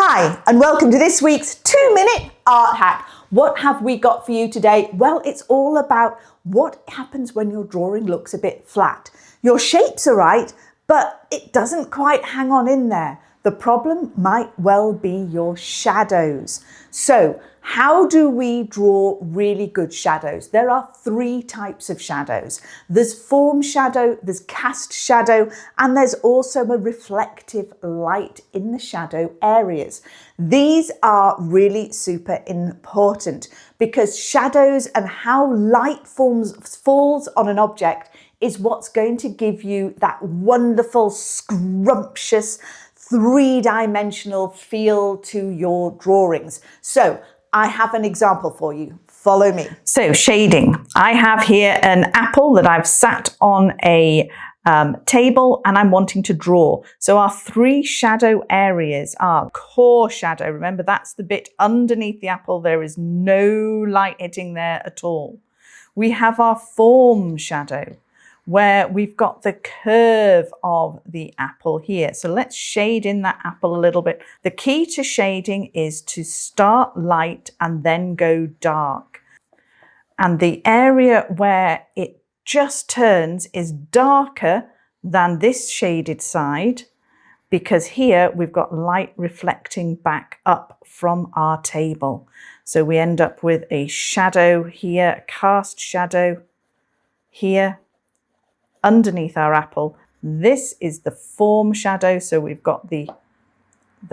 Hi, and welcome to this week's 2-minute art hack. What have we got for you today? Well, it's all about what happens when your drawing looks a bit flat. Your shapes are right, but it doesn't quite hang on in there. The problem might well be your shadows. So, how do we draw really good shadows? There are 3 types of shadows. There's form shadow, there's cast shadow, and there's also a reflective light in the shadow areas. These are really super important because shadows and how light falls on an object is what's going to give you that wonderful, scrumptious, 3-dimensional feel to your drawings. So I have an example for you. Follow me. So shading. I have here an apple that I've sat on a table and I'm wanting to draw. So our 3 shadow areas are core shadow. Remember, that's the bit underneath the apple. There is no light hitting there at all. We have our form shadow, where we've got the curve of the apple here. So let's shade in that apple a little bit. The key to shading is to start light and then go dark. And the area where it just turns is darker than this shaded side, because here we've got light reflecting back up from our table. So we end up with a shadow here, a cast shadow here, underneath our apple. This is the form shadow, so we've got the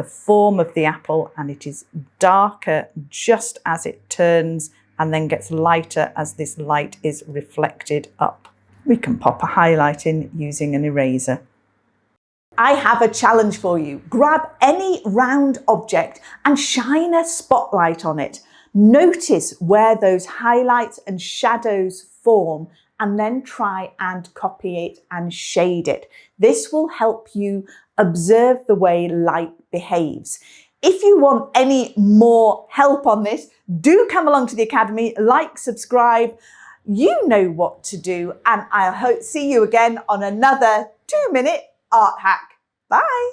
form of the apple, and it is darker just as it turns and then gets lighter as this light is reflected up. We can pop a highlight in using an eraser. I have a challenge for you. Grab any round object and shine a spotlight on it. Notice where those highlights and shadows form, and then try and copy it and shade it. This will help you observe the way light behaves. If you want any more help on this, do come along to the Academy, like, subscribe. You know what to do, and I'll see you again on another 2-minute art hack. Bye.